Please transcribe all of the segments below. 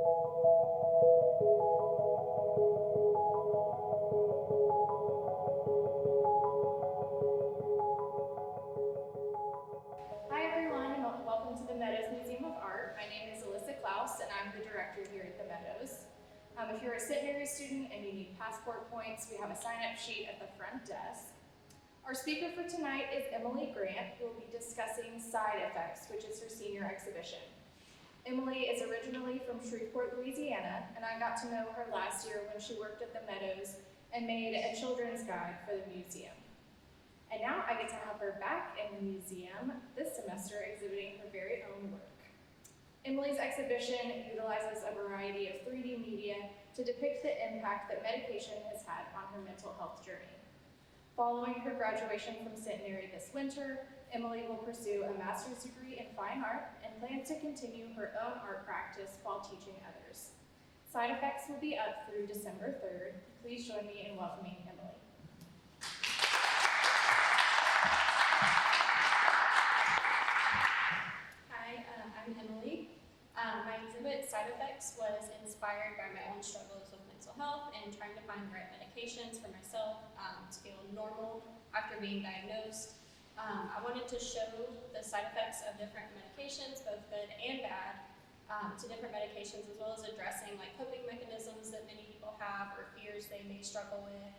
Hi everyone, and welcome to the Meadows Museum of Art. My name is Alyssa Klaus, and I'm the director here at the Meadows. If you're a Centenary student and you need passport points, we have a sign-up sheet at the front desk. Our speaker for tonight is Emily Grant, who will be discussing Side Effects, which is her senior exhibition. Emily is originally from Shreveport, Louisiana, and I got to know her last year when she worked at the Meadows and made a children's guide for the museum. And now I get to have her back in the museum this semester exhibiting her very own work. Emily's exhibition utilizes a variety of 3D media to depict the impact that medication has had on her mental health journey. Following her graduation from Centenary this winter, Emily will pursue a master's degree in fine art and plans to continue her own art practice while teaching others. Side Effects will be up through December 3rd. Please join me in welcoming Emily. I'm Emily. My exhibit, Side Effects, was inspired by my own struggles with mental health and trying to find the right medications for myself to feel normal after being diagnosed. I wanted to show the side effects of different medications, both good and bad, to different medications, as well as addressing like coping mechanisms that many people have or fears they may struggle with.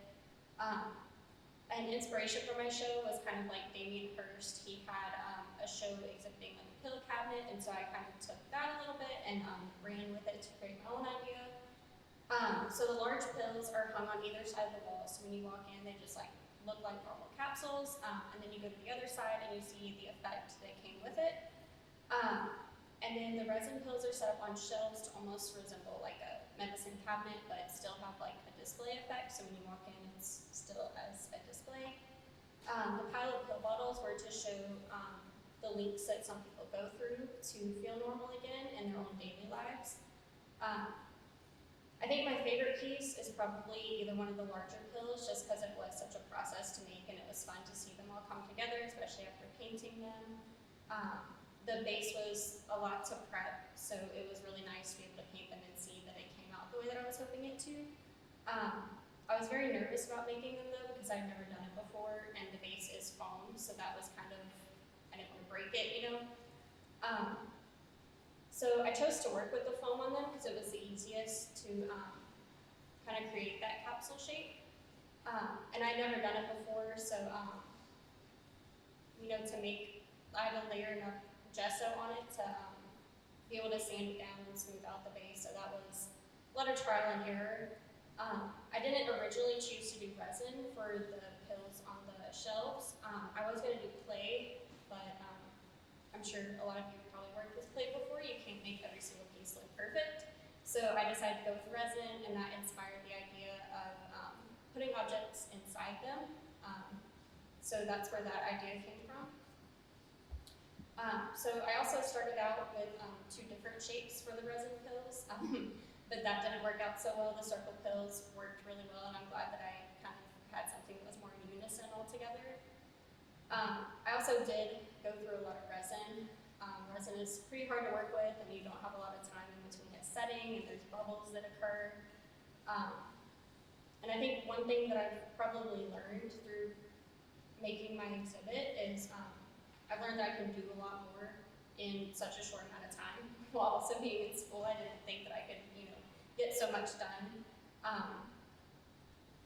An inspiration for my show was kind of like Damien Hirst. He had a show exhibiting like a pill cabinet, and so I kind of took that a little bit and ran with it to create my own idea. So the large pills are hung on either side of the wall, so when you walk in, they just like look like normal capsules, and then you go to the other side and you see the effect that came with it. And then the resin pills are set up on shelves to almost resemble like a medicine cabinet, but still have like a display effect, so when you walk in, it's still as a display. The pile of pill bottles were to show the links that some people go through to feel normal again in their own daily lives. I think my favorite piece is probably either one of the larger pills, just because it was such a process to make and it was fun to see them all come together, especially after painting them. The base was a lot to prep, so it was really nice to be able to paint them and see that it came out the way that I was hoping it to. I was very nervous about making them though, because I'd never done it before, and the base is foam, so that was kind of, I didn't want to break it, you know. So I chose to work with the foam on them because it was the easiest to kind of create that capsule shape. And I'd never done it before, so you know, I had to layer enough gesso on it to be able to sand it down and smooth out the base, so that was a lot of trial and error. I didn't originally choose to do resin for the pills on the shelves. I was going to do clay, but I'm sure a lot of you have probably worked with clay before. You can't make every single piece look perfect. So I decided to go with resin, and that inspired the idea of putting objects inside them. So that's where that idea came from. So I also started out with 2 different shapes for the resin pills, but that didn't work out so well. The circle pills worked really well, and I'm glad that I kind of had something that was more in unison altogether. I also did go through a lot of resin. Resin is pretty hard to work with, and you don't have a lot of time in between it setting, and there's bubbles that occur. And I think one thing that I've probably learned through making my exhibit is I've learned that I can do a lot more in such a short amount of time. While also being in school, I didn't think that I could, you know, get so much done.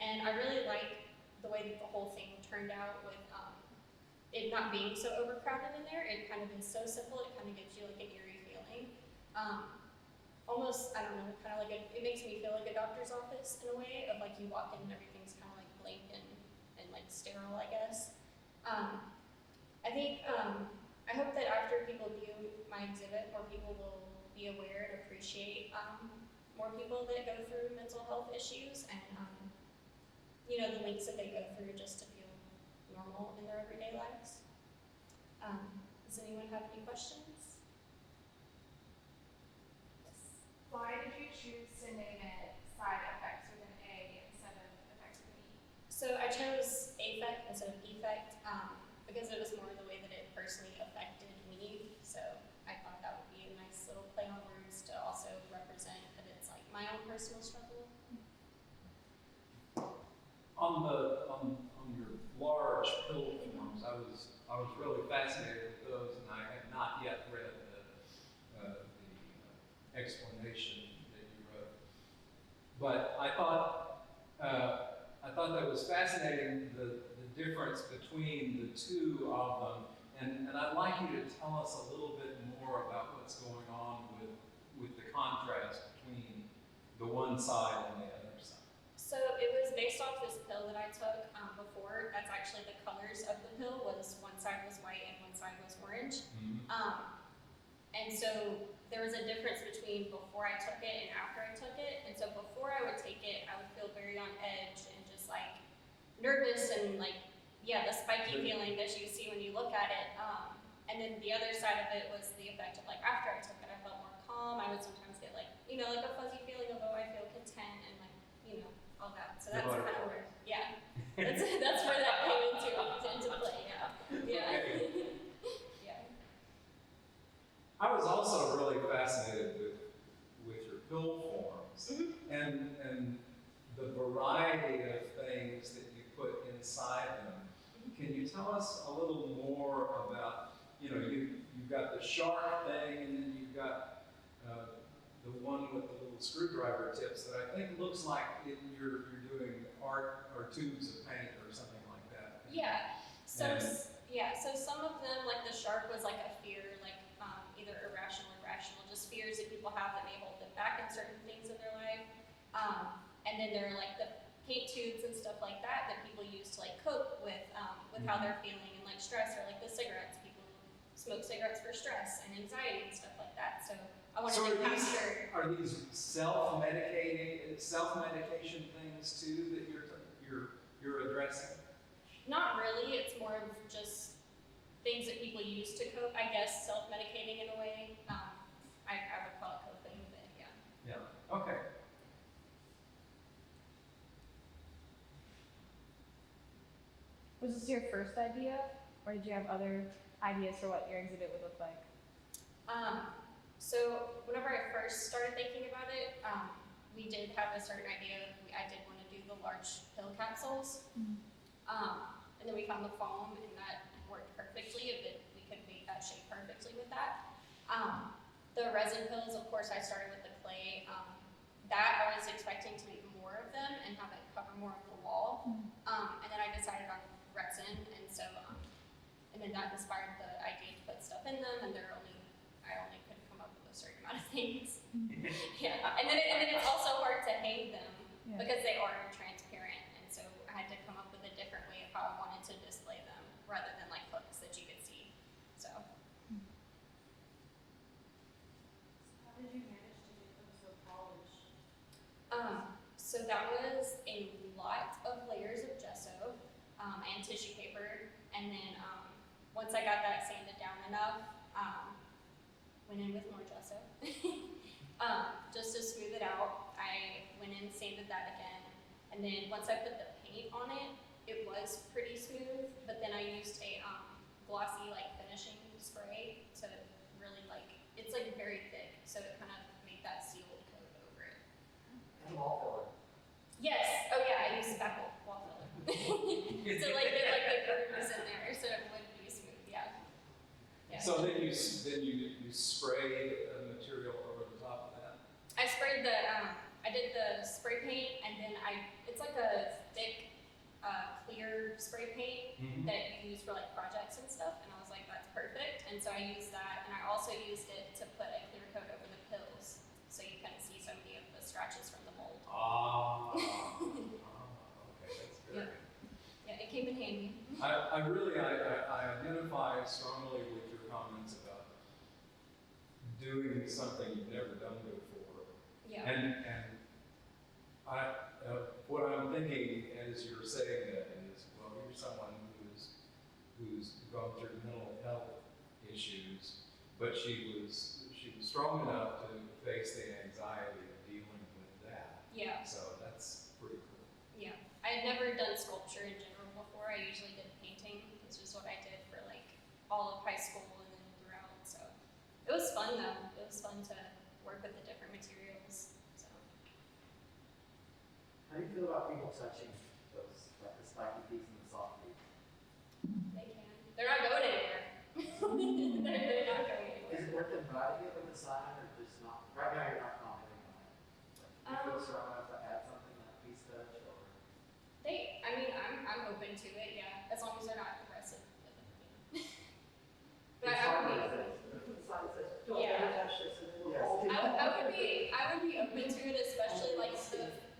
And I really like the way that the whole thing turned out with it not being so overcrowded in there. It kind of is so simple, it kind of gives you like an eerie feeling. Almost, I don't know, kind of like it makes me feel like a doctor's office in a way, of like you walk in and everything's kind of like blank and like sterile, I guess. I think, I hope that after people view my exhibit, more people will be aware and appreciate more people that go through mental health issues and, you know, the links that they go through just to feel normal in their everyday lives. Does anyone have any questions? Yes. Why did you choose to name it Side Effects with an A instead of Effects with an E? So I chose affect instead of effect because it was more the way that it personally affected me. So I thought that would be a nice little play on words to also represent a personal struggle. On your large pill forms, I was really fascinated with those, and I had not yet read the explanation that you wrote. But I thought that was fascinating, the difference between the two of them, and I'd like you to tell us a little bit more about what's going on with the contrast between the one side and the other side. So it was based off this pill that I took before. That's actually the colors of the pill. Was one side was white and one side was orange. And so there was a difference between before I took it and after I took it. And so before I would take it, I would feel very on edge and just like nervous and like, yeah, the spiky feeling that you see when you look at it. And then the other side of it was the effect of like after I took it, I felt more calm. I would sometimes get like, you know, like a fuzzy feeling of, oh, I feel content and like, you know, all that. So that's kind of where, yeah, that's where that came into play. Yeah, yeah. Okay. Yeah. I was also really fascinated with your pill forms and the variety of things that you put inside them. Can you tell us a little more about, you know, you've got the sharp thing, and then you've got the one with the little screwdriver tips that I think looks like you're doing art or tubes of paint or something like that. Yeah. So so some of them, like the shark, was like a fear, like either irrational or rational, just fears that people have that may hold them back in certain things in their life. And then there are like the paint tubes and stuff like that people use to like cope with how they're feeling and like stress, or like the cigarettes. People smoke cigarettes for stress and anxiety and stuff like that. So I wanted to capture. Are these self-medication things too that you're addressing? Not really. It's more of just things that people use to cope. I guess self-medicating in a way. I would call it coping, but yeah. Yeah. Okay. Was this your first idea, or did you have other ideas for what your exhibit would look like? So whenever I first started thinking about it, we did have a certain idea. I did want to do the large pill capsules. And then we found the foam, and that worked perfectly. We could make that shape perfectly with that. The resin pills, of course, I started with the clay. That I was expecting to make more of them and have it cover more of the wall. And then I decided on resin, and so, and then that inspired the idea to put stuff in them, and I only could come up with a certain amount of things. Yeah, and then it's also hard to hang them because they are transparent, and so I had to come up with a different way of how I wanted to display them rather than like hooks that you could see. So. How did you manage to get them so polished? So that was a lot of layers of gesso and tissue paper, and then once I got that sanded down enough, went in with more gesso just to smooth it out. I went in, sanded that again, and then once I put the paint on it, it was pretty smooth. But then I used a glossy like finishing spray to really it's like very thick, so it kind of made that sealed coat over it. And wall filler. Yes. Oh yeah, I used spackle wall filler. So like the grooves in there, so it would be smooth. Yeah. Yeah. So then you spray a material over the top of that? I sprayed I did the spray paint, and then it's like a thick, clear spray paint that you use for like projects and stuff, and I was like, that's perfect. And so I used that, and I also used it to put a clear coat over the pills, so you couldn't see so many of the scratches from the mold. Okay, that's very good. Yeah, it came in handy. I identify strongly with your comments about doing something you've never done before. Yeah. And what I'm thinking as you're saying that is, well, you're someone who's gone through mental health issues, but she was strong enough to face the anxiety of dealing with that. Yeah. So that's pretty cool. Yeah. I had never done sculpture in general before. I usually did painting. It's just what I did for like all of high school and then throughout. So it was fun though. It was fun to work with the different materials. So. How do you feel about people touching those, like the spiky peaks and the soft peaks? They can. They're not going anywhere. they're not going Is anywhere. it worth them riding it from the side or just not? Right now you're not commenting on it. Like, do you feel strong enough to add something like peace touch or? I'm open to it, yeah, as long as they're not aggressive with it. But It's I hard would when be, it's- Don't Yeah. ever touch this and then we'll Yes. all I would be open to it, especially like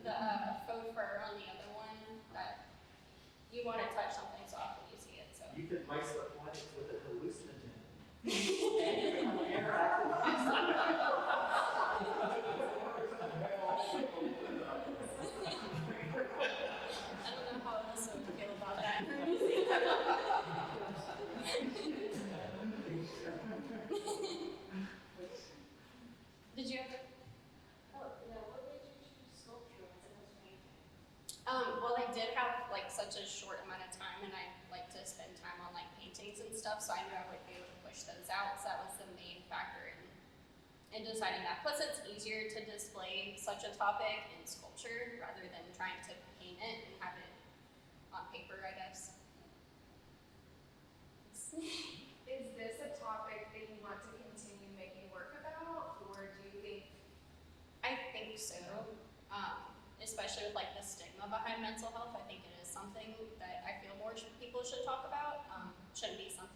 the faux fur on the other one, that you want to touch something soft when you see it, so. You could lace the points with a hallucinogen. Interactive. I don't know how Alyssa would feel about that. Did you have a? Oh, yeah, what made you choose sculpture instead of painting? Well, I did have like such a short amount of time, and I like to spend time on like paintings and stuff, so I knew I would be able to push those out. So that was the main factor in deciding that. Plus, it's easier to display such a topic in sculpture rather than trying to paint it and have it on paper, I guess. Is this a topic that you want to continue making work about, or do you think? I think so. Especially with like the stigma behind mental health, I think it is something that I feel more people should talk about. Shouldn't be something